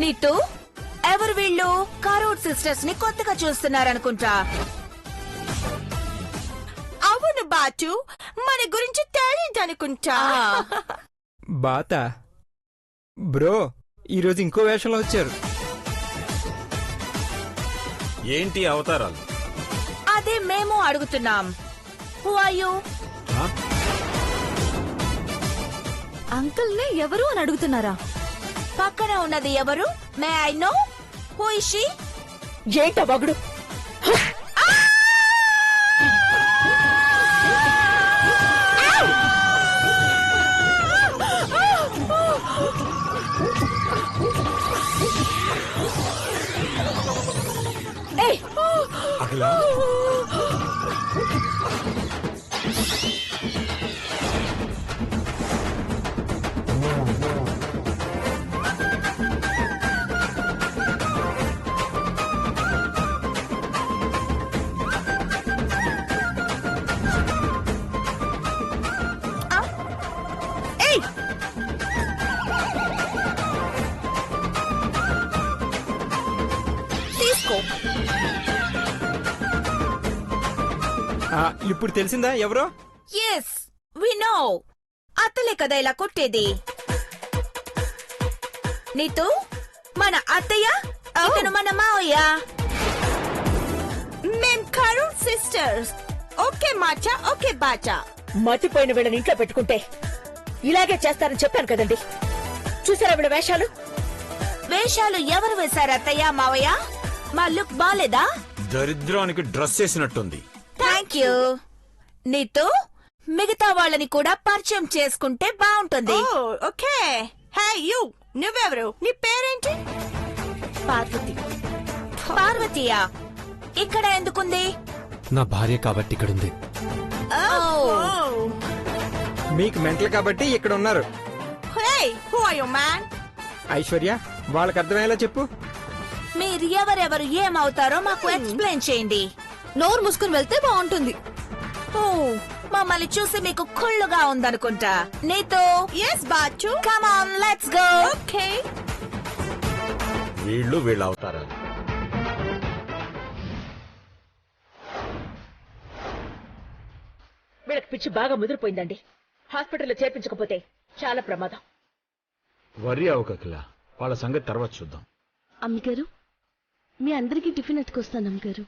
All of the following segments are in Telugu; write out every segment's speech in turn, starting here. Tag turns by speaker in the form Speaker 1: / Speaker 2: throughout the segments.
Speaker 1: నీతూ ఎవరు వీళ్ళు? కరూర్ సిస్టర్స్ ని కొత్తగా చూస్తున్నారనుకుంటా.
Speaker 2: అవును బాటు, మన గురించి తెలియదనుకుంటా.
Speaker 3: బాత బ్రో, ఈరోజు ఇంకో వేషంలో వచ్చారు.
Speaker 4: ఏంటి అవతారాలు?
Speaker 1: అదే మేము అడుగుతున్నాం. Who are you?
Speaker 5: అంకుల్ ని ఎవరు అని అడుగుతున్నారా?
Speaker 1: పక్కన ఉన్నది ఎవరు? May I know who is she?
Speaker 2: ఏంట బగుడు?
Speaker 4: అఖిల,
Speaker 1: తీసుకో.
Speaker 3: ఇప్పుడు తెలిసిందా ఎవరో?
Speaker 1: Yes we know. అత్తలే కదా ఇలా కొట్టేది. నీతూ మన అత్తయ్య, ఇతను మన మావయ్య.
Speaker 2: మేం కరూర్ సిస్టర్స్. ఓకే మాట, ఓకే బాట.
Speaker 6: మతిపోయిన వీళ్ళని ఇంట్లో పెట్టుకుంటే ఇలాగే చేస్తారని చెప్పాను కదండి. చూసారా వీళ్ళ వేషాలు?
Speaker 1: వేషాలు ఎవరు వేశారు అత్తయ్య, మావయ్య? మా లుక్ బాలేదా?
Speaker 4: దరిద్రానికి డ్రెస్ వేసినట్టుంది.
Speaker 1: Thank you. నీతూ మిగతా వాళ్ళని కూడా పరిచయం చేసుకుంటే బాగుంటుంది.
Speaker 2: ఓకే. హే యు, నువ్వెవరు? నీ పేరేంటి?
Speaker 1: పార్వతి. పార్వతియా? ఇక్కడ ఎందుకుంది?
Speaker 7: నా భార్య కాబట్టి ఇక్కడుంది.
Speaker 3: మీకు మెంటల్ కాబట్టి ఇక్కడ ఉన్నారు.
Speaker 2: Hey, who are you man?
Speaker 3: Aishwarya, వాళ్ళకి అర్థమయ్యేలా చెప్పు.
Speaker 1: మీరు ఎవరెవరు ఏమవుతారో మాకు ఎక్స్ప్లెయిన్ చేయండి.
Speaker 5: నోరు మూసుకుని వెళ్తే బాగుంటుంది.
Speaker 1: ఓ, మమ్మల్ని చూసి మీకు కుళ్ళుగా ఉందనుకుంటా. నీతో
Speaker 2: yes బాటు.
Speaker 1: Come on let's go.
Speaker 2: Okay.
Speaker 4: వీళ్ళ అవతారాలు.
Speaker 6: వీళ్ళకి పిచ్చి బాగా ముదిరిపోయిందండి. హాస్పిటల్లో చేర్పించకపోతే చాలా ప్రమాదం.
Speaker 4: వర్రీ అవ్వకు అఖిల, వాళ్ళ సంగతి తర్వాత చూద్దాం.
Speaker 5: అమ్మగారు, మీ అందరికీ టిఫిన్ ఎత్తుకొస్తాను అమ్మగారు.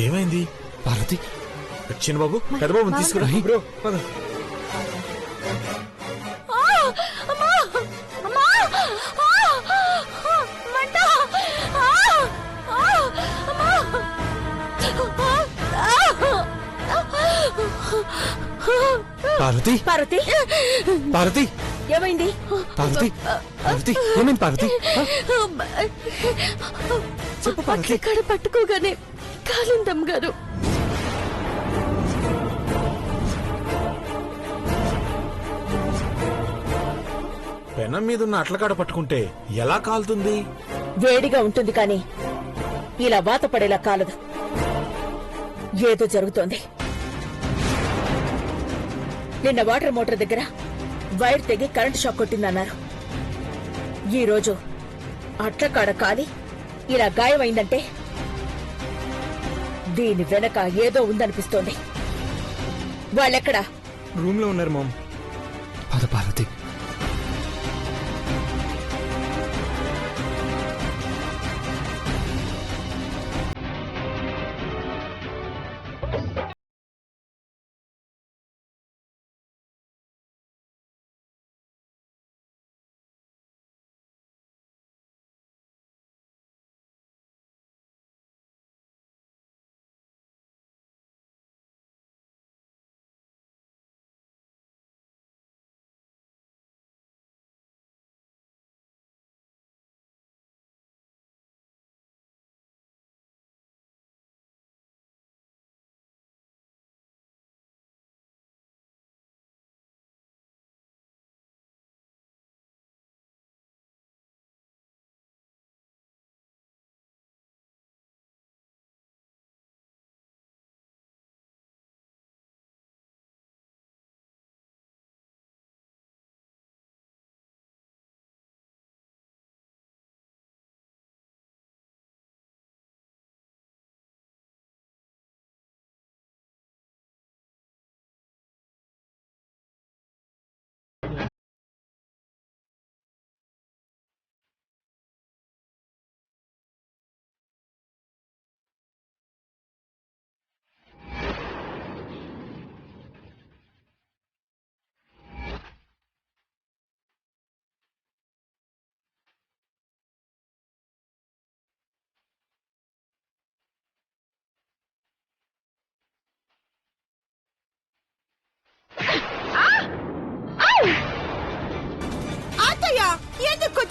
Speaker 4: ఏమైంది?
Speaker 7: పార్వతి,
Speaker 4: చిన్నబాబు, పెద్దబాబుని తీసుకురా.
Speaker 3: బ్రో పద.
Speaker 7: పార్వతి,
Speaker 6: పార్వతి,
Speaker 7: పార్వతి,
Speaker 6: ఏమైంది?
Speaker 7: పార్వతి, పార్వతి, ఏమైంది పార్వతి? చెప్పు పార్వతి.
Speaker 5: ఇక్కడ పట్టుకోగానే కాలిందమ్మగారు.
Speaker 4: పెనం మీదున్న అట్లకాడ పట్టుకుంటే ఎలా కాలుతుంది?
Speaker 6: వేడిగా ఉంటుంది కానీ ఇలా వాత పడేలా కాలదు. ఏదో జరుగుతోంది. నిన్న వాటర్ మోటార్ దగ్గర వైర్ తెగి కరెంటు షాక్ కొట్టిందన్నారు. ఈ రోజు అట్లకాడ కాలి ఇలా గాయమైందంటే దీని వెనక ఏదో ఉందనిపిస్తోంది. వాళ్ళెక్కడా?
Speaker 3: రూమ్ లో ఉన్నారు మామ్.
Speaker 7: పద పార్వతి.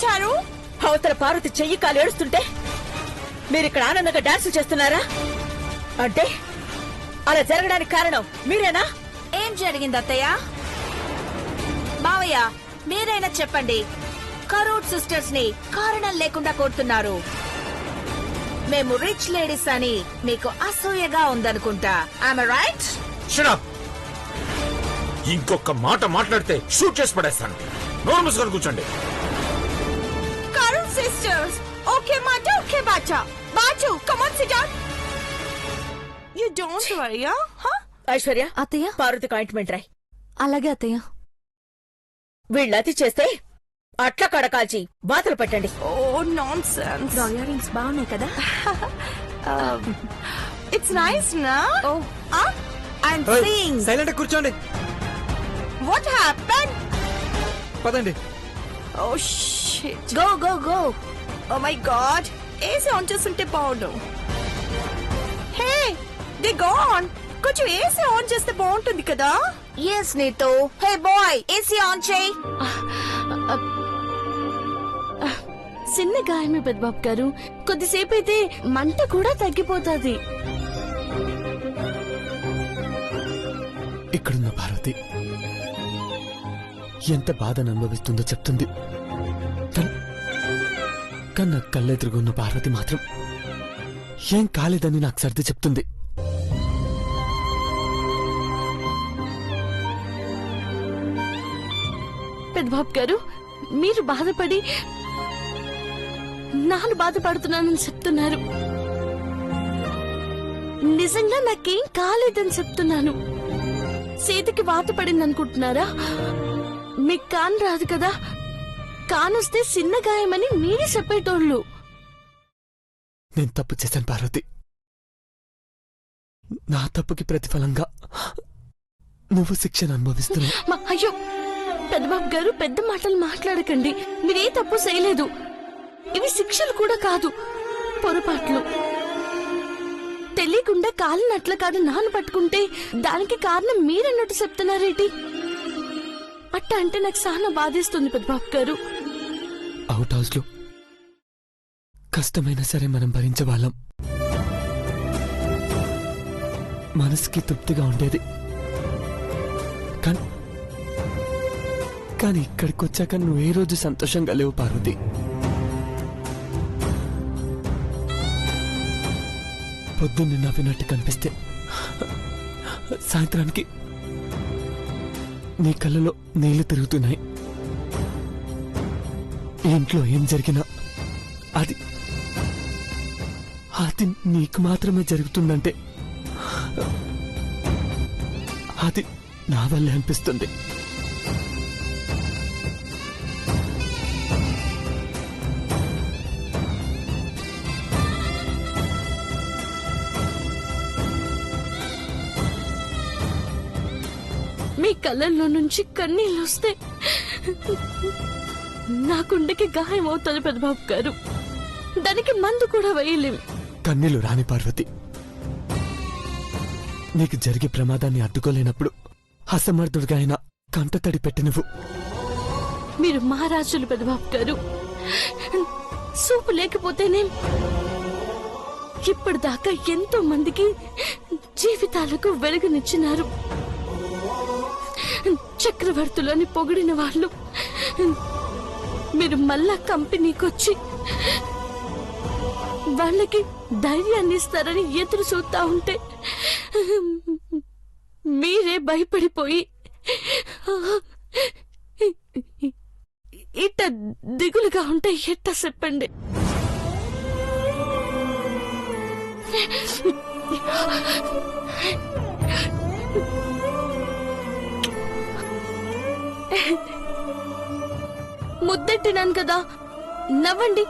Speaker 2: వచ్చారు?
Speaker 6: అవతల పార్వతి చెయ్యి కాలు ఏడుస్తుంటే మీరిక్కడ ఆనందంగా డాన్సులు చేస్తున్నారా? అంటే అలా జరగడానికి కారణం మీరేనా?
Speaker 1: ఏం జరిగింది అత్తయ్య? మావయ్య మీరైనా చెప్పండి. కరూర్ సిస్టర్స్ ని కారణం లేకుండా కొడుతున్నారు. మేము రిచ్ లేడీస్ అని మీకు అసూయగా ఉందనుకుంటా. I'm right?
Speaker 4: షడప్! ఇంకొక మాట మాట్లాడితే షూట్ చేసి పడేస్తాను. నోరు మూసుకొని కూర్చోండి.
Speaker 2: కరుణ్ సిస్టర్స్, ఓకే మాట okay Bacha. Bachu, come on sit down. You don't worry,
Speaker 6: Aishwarya,
Speaker 5: అత్తయ్య
Speaker 6: పార్వతికి ఆయింట్మెంట్ రాయ్.
Speaker 5: అలాగే అత్తయ్య.
Speaker 6: వీళ్ళు అతి చేస్తే అట్ల కడ కాల్చి బాతలు పెట్టండి.
Speaker 2: ఓ నాన్సెన్స్.
Speaker 1: ఇయర్ రింగ్స్ బాగున్నాయి కదా?
Speaker 2: ఇట్స్ నైస్ నా?
Speaker 1: Oh I'm seeing.
Speaker 3: సైలెంట్ కూర్చోండి.
Speaker 2: What happen?
Speaker 3: పదండి.
Speaker 2: Oh shit.
Speaker 1: Go go go.
Speaker 2: Oh my God, AC on చేస్తుంటే బాగుండు. Hey, they gone. కొంచెం ఏసీ ఆన్ చేస్తే బాగుంటుంది కదా?
Speaker 1: ఎస్ నీతో. హే బాయ్, ఏసీ ఆన్ చేయి.
Speaker 5: చిన్న గాయమే పెద్దబాబు గారు, కొద్దిసేపు అయితే మంట కూడా తగ్గిపోతుంది.
Speaker 7: ఇక్కడున్న పార్వతి ఎంత బాధను అనుభవిస్తుందో చెప్తుంది. కానీ నా కళ్ళెదురుగున్న పార్వతి మాత్రం ఏం కాలేదని నాకు సర్ది చెప్తుంది.
Speaker 5: పెద్దబాబు గారు, మీరు బాధపడి నాను బాధపడుతున్నానని చెప్తున్నారు. నిజంగా నాకేం కాలేదని చెప్తున్నాను. చేతికి వాత పడింది అనుకుంటున్నారా? మీకు కాన్ రాదు కదా, కానొస్తే చిన్న గాయమని మీరే చెప్పేటోళ్ళు.
Speaker 7: నేను తప్పు చేశాను పార్వతి. నా తప్పుకి ప్రతిఫలంగా నువ్వు శిక్షను అనుభవిస్తున్నావు.
Speaker 5: అయ్యో పెద్దబాబు గారు, పెద్ద మాటలు మాట్లాడకండి. మీరే తప్పు చేయలేదు. ఇవి శిక్షలు కూడా కాదు, పొరపాట్లు. తెలియకుండా కాలిని అట్ల కాదు నాన్న పట్టుకుంటే దానికి కారణం మీరన్నట్టు చెప్తున్నారేటి? అట్ట అంటే నాకు చాలా బాధేస్తుంది పెద్దబాబు గారు.
Speaker 7: అవుట్ హౌస్ లో కష్టమైనా సరే మనం భరించేవాళ్ళం. మనసుకి తృప్తిగా ఉండేది. కానీ ఇక్కడికి వచ్చాక నువ్వు ఏ రోజు సంతోషంగా లేవు పార్వతి. పొద్దున్నే నవ్వినట్టు కనిపిస్తే సాయంత్రానికి నీ కళ్ళలో నీళ్లు తిరుగుతున్నాయి. ఇంట్లో ఏం జరిగినా అది అది నీకు మాత్రమే జరుగుతుందంటే అది నా వల్లే అనిపిస్తుంది.
Speaker 5: మీ కళ్ళల్లో నుంచి కన్నీళ్ళు వస్తే నా గుండెకి గాయం అవుతుంది పెద్దబాబు గారు. దానికి మందు కూడా వేయలేం.
Speaker 7: కన్నీళ్లు రాని పార్వతి. నీకు జరిగే ప్రమాదాన్ని అడ్డుకోలేనప్పుడు అసమర్థుడిగా అయినా కంటతడి పెట్టి నువ్వు.
Speaker 5: మీరు మహారాజులు పెద్దబాబు గారు. సూపు లేకపోతేనే ఇప్పటిదాకా ఎంతో మందికి జీవితాలకు వెలుగునిచ్చినారు. చక్రవర్తులని పొగిడిన వాళ్ళు మీరు మళ్ళా కంపెనీకొచ్చి వాళ్ళకి ధైర్యాన్ని ఇస్తారని ఎదురు చూస్తా ఉంటే మీరే భయపడిపోయి ఇట్ట దిగులుగా ఉంటే ఎట్ట చెప్పండి? ముద్దెట్టినాను కదా, నవ్వండి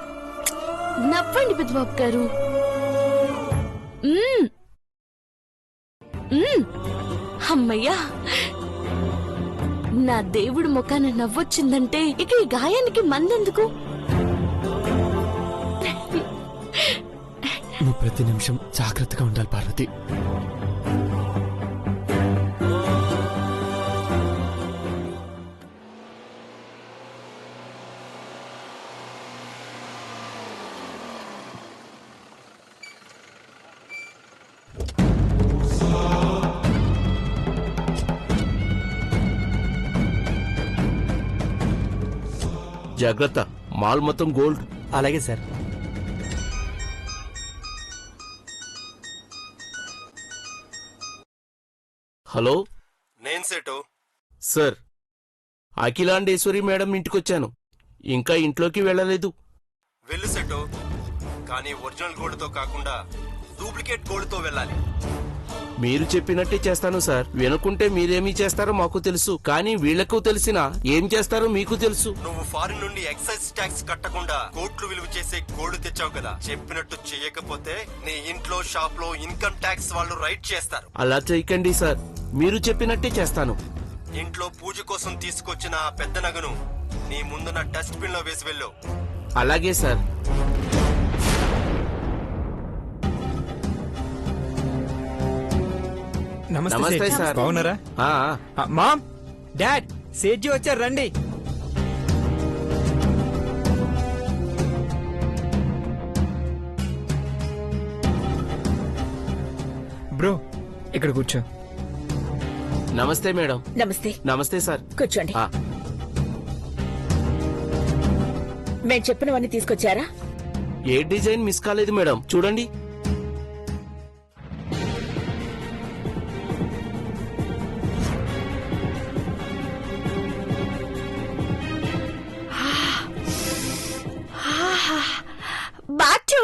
Speaker 5: నవ్వండి పెద్దబాబు గారు. అమ్మయ్యా, నా దేవుడు ముఖాన నవ్వొచ్చిందంటే ఇక ఈ గాయానికి మందెందుకు?
Speaker 7: నువ్వు ప్రతి నిమిషం జాగ్రత్తగా ఉండాలి పార్వతి.
Speaker 8: జాగ్రత్త, మాల్ మొత్తం గోల్డ్.
Speaker 7: అలాగే సార్.
Speaker 8: హలో,
Speaker 9: నేను సేటు.
Speaker 8: సార్, అఖిలాండేశ్వరి మేడం ఇంటికొచ్చాను. ఇంకా ఇంట్లోకి వెళ్ళలేదు.
Speaker 9: వెళ్ళు సెటు, కానీ ఒరిజినల్ గోల్డ్ తో కాకుండా డూప్లికేట్ గోల్డ్ తో వెళ్ళాలి.
Speaker 8: మీరు చెప్పినట్టే చేస్తాను సార్. వినుకుంటే మీరేమీ చేస్తారో మాకు తెలుసు, కానీ వీళ్లకు తెలిసినా ఏం చేస్తారో మీకు తెలుసు.
Speaker 9: నువ్వు ఫారిన్ నుండి ఎక్సైజ్ ట్యాక్స్ కట్టకుండా కోట్లు విలువ చేసే గోల్డ్ తెచ్చావు కదా, చెప్పినట్టు చేయకపోతే నీ ఇంట్లో షాప్ లో ఇన్కమ్ ట్యాక్స్ వాళ్ళు రైట్ చేస్తారు.
Speaker 8: అలా చేయకండి సార్, మీరు చెప్పినట్టే చేస్తాను.
Speaker 9: ఇంట్లో పూజ కోసం తీసుకొచ్చిన ఆ పెద్ద నగను నీ ముందున్న డస్ట్ బిన్ లో వేసి వెళ్ళు.
Speaker 8: అలాగే సార్.
Speaker 3: నమస్తే
Speaker 8: నమస్తే
Speaker 3: సేట్.
Speaker 8: సార్.
Speaker 3: బాగున్నారా?
Speaker 8: ఆ,
Speaker 3: మామ్, డాడ్, సేట్జీ వచ్చారు, రండి. బ్రో, ఇక్కడ కూర్చో.
Speaker 8: నమస్తే మేడం.
Speaker 6: నమస్తే.
Speaker 8: నమస్తే సార్.
Speaker 6: కూర్చోండి.
Speaker 8: ఆ,
Speaker 6: మేము చెప్పినవన్నీ తీసుకొచ్చారా?
Speaker 8: ఏ డిజైన్ మిస్ కాలేదు మేడం, చూడండి.
Speaker 2: బాటు,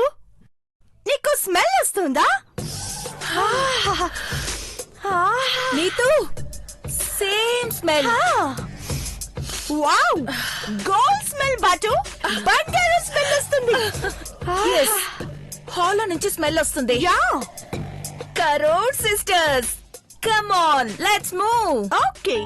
Speaker 2: నీకు స్మెల్ వస్తుందా?
Speaker 1: Neetu same smell.
Speaker 2: Wow, gold smell Batu. బంగారు స్మెల్ వస్తుంది.
Speaker 1: హాల్లో నుంచి స్మెల్ వస్తుంది.
Speaker 2: Yeah,
Speaker 1: crore sisters, come on, let's move.
Speaker 2: Okay.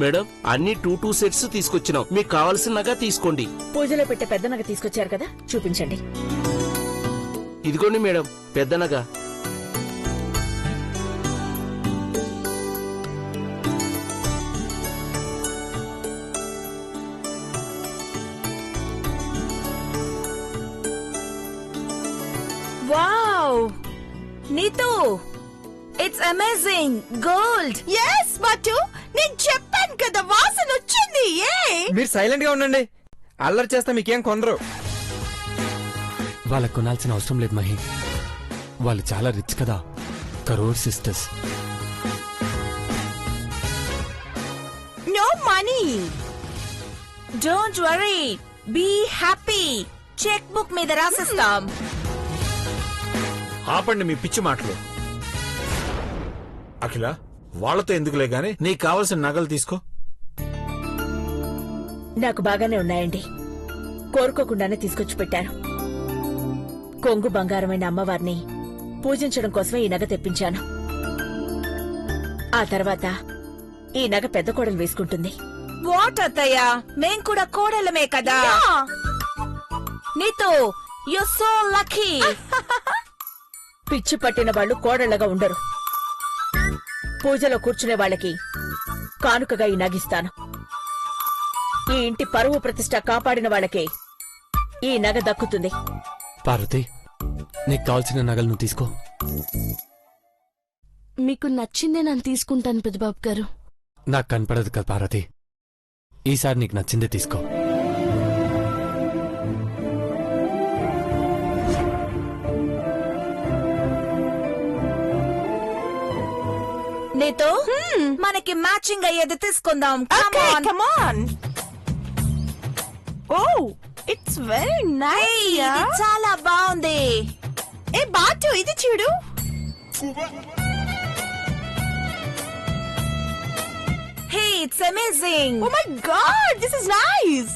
Speaker 8: Madam, అన్ని 2 సెట్స్ తీసుకొచ్చినాం. మీకు కావాల్సిన నగ తీసుకోండి.
Speaker 6: పూజలో పెట్టే పెద్ద నగ తీసుకొచ్చారు కదా, చూపించండి.
Speaker 8: ఇదిగోండి మేడం, పెద్ద నగ.
Speaker 1: Wow, Neetu, it's amazing, gold.
Speaker 2: Yes Batu, నేను చెప్పాను కదా, వాసన వచ్చింది.
Speaker 3: మీరు సైలెంట్ గా ఉండండి. అల్లరి చేస్తా మీకేం కొనరు.
Speaker 7: వాళ్ళకు కొనాల్సిన అవసరం లేదు మహి. వాళ్ళు చాలా రిచ్ కదా, crore sisters.
Speaker 2: No money.
Speaker 1: Don't worry, be happy. Cheque book మీద రాసిస్తాం.
Speaker 4: ఆపండి మీ పిచ్చి మాటలు. అఖిల, వాళ్లతో ఎందుకులే గాని నీకు కావలసిన నగలు తీసుకో.
Speaker 6: నాకు బాగానే ఉన్నాయండి. కోరుకోకుండానే తీసుకొచ్చి పెట్టాను. కొంగు బంగారమైన అమ్మవారిని పూజించడం కోసమే ఈ నగ తెప్పించాను. ఆ తర్వాత ఈ నగ పెద్ద కోడలు వేసుకుంటుంది.
Speaker 1: వాట్ అత్తయ్య, మేం కూడా కోడలమే కదా. Neetu, you so lucky.
Speaker 6: పిచ్చి పట్టిన వాళ్ళు కోడళ్లగా ఉండరు. పూజలో కూర్చునే వాళ్ళకి కానుకగా ఈ నగిస్తాను. ఈ ఇంటి పరువు ప్రతిష్ట కాపాడిన వాళ్ళకే ఈ నగ దక్కుతుంది.
Speaker 7: పార్వతి, నీకు కావాల్సిన నగలు నువ్వు తీసుకో.
Speaker 5: మీకు నచ్చిందే నేను తీసుకుంటాను పెద్దబాబు గారు.
Speaker 7: నాకు కనపడదు కదా పార్వతి, ఈసారి నీకు నచ్చిందే తీసుకో.
Speaker 1: నీతో మనకి మ్యాచింగ్ అయ్యేది తీసుకుందాం.
Speaker 2: Okay, come on. Oh, it's very nice.
Speaker 1: ఇది చాలా బాగుంది.
Speaker 2: ఏ బాటు, ఇది చూడు.
Speaker 1: Hey, it's amazing.
Speaker 2: Oh my god, this is nice.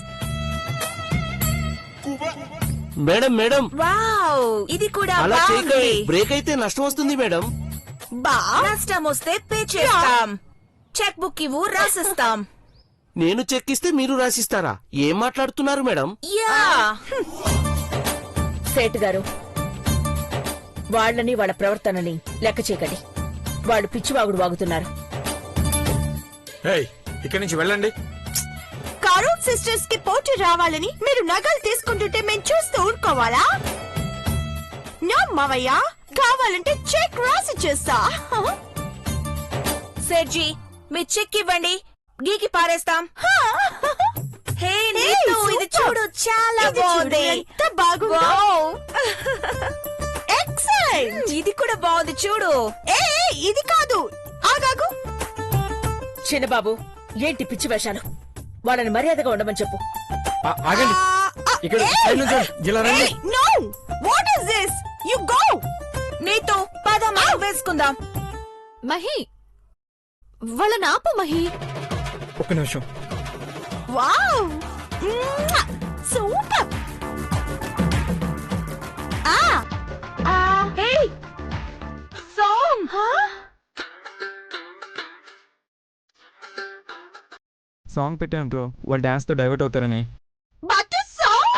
Speaker 8: Madam madam,
Speaker 1: wow, ఇది కూడా
Speaker 8: అలా
Speaker 1: బాగుంది.
Speaker 8: చేయకండి. బ్రేక్ అయితే నష్టం వస్తుంది మేడం.
Speaker 1: నష్టం వస్తే పే చేస్తాం. చెక్ బుక్ ఇవ్వు, రాసిస్తాం.
Speaker 8: నేను చెక్ ఇస్తే మీరు రాసిస్తారా? ఏం మాట్లాడుతున్నారు మేడం?
Speaker 1: యా,
Speaker 6: సేటు గారు, వాళ్ళని వాళ్ళ ప్రవర్తనని లెక్క చేయకండి. వాళ్ళు పిచ్చివాగుడు వాగుతున్నారు.
Speaker 4: ఏయ్, ఇక్కడి నుంచి వెళ్ళండి.
Speaker 2: కరోడ్ సిస్టర్స్ కి పోటీ రావాలని మీరు నగలు తీసుకుంటుంటే మేము చూస్తూ ఊరుకోవాలా? నో మావయ్య, కావాలంటే చెక్ రాసి చేస్తా.
Speaker 1: సేట్జీ, మీ చెక్ ఇవ్వండి. గీకి పారేస్తాం. హే నీతు, ఇది చూడు, చాలా బాగుంది.
Speaker 2: ఎంత బాగుందో. ఎక్సలెంట్.
Speaker 1: ఇది కూడా బాగుంది చూడు.
Speaker 2: ఏ ఇది కాదు, ఆగాగు.
Speaker 6: చిన్నబాబు, ఏంటి పిచ్చి వేషాలు? వాళ్ళని మర్యాదగా ఉండమని చెప్పు.
Speaker 3: ఆగండి, ఇక్కడ సైడ్ నుంచి ఇలా రండి.
Speaker 2: No, what is this? You go.
Speaker 1: Neetu, పద మనం వేసుకుందాం.
Speaker 5: మహి, వాళ్ళని ఆపు మహి.
Speaker 3: ఒక్క నిమిషం.
Speaker 2: Wow, super. Hey song.
Speaker 3: Song పెట్టాను బ్రో, వాళ్ళు డాన్స్ తో డైవర్ట్ అవుతారని.
Speaker 2: But song.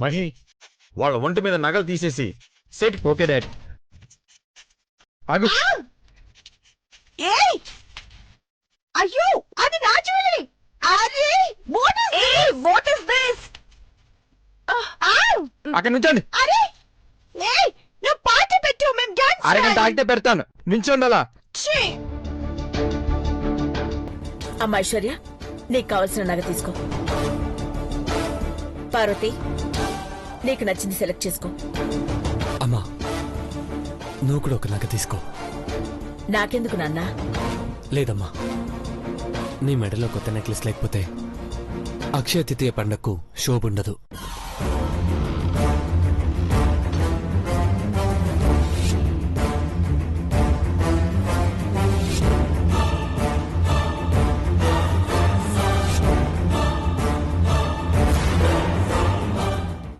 Speaker 3: మహి, వాళ్ళ ఒంటి మీద నగలు తీసేసి సెట్. Okay dad. ఆగు.
Speaker 2: ఏయ్, అయ్యో, అది నా జ్యువెలరీ. అరే, వాట్ ఇస్ దిస్?
Speaker 3: అక్కడ నుంచండి.
Speaker 2: అరే, ఏయ్, నా పాట పెట్టు, మేము డాన్స్
Speaker 3: అరగంట ఆగితే పెడతాను, నించోండాలా.
Speaker 6: అమ్మ ఐశ్వర్య, నీకు కావలసిన నగ తీసుకో. పార్వతి, నీకు నచ్చింది సెలెక్ట్ చేసుకో.
Speaker 7: అమ్మా, నువ్వు కూడా ఒక నగ తీసుకో.
Speaker 6: నాకెందుకు నాన్నా?
Speaker 7: లేదమ్మా, నీ మెడలో కొత్త నెక్లెస్ లేకపోతే అక్షయ తృతీయ పండగకు శోభుండదు.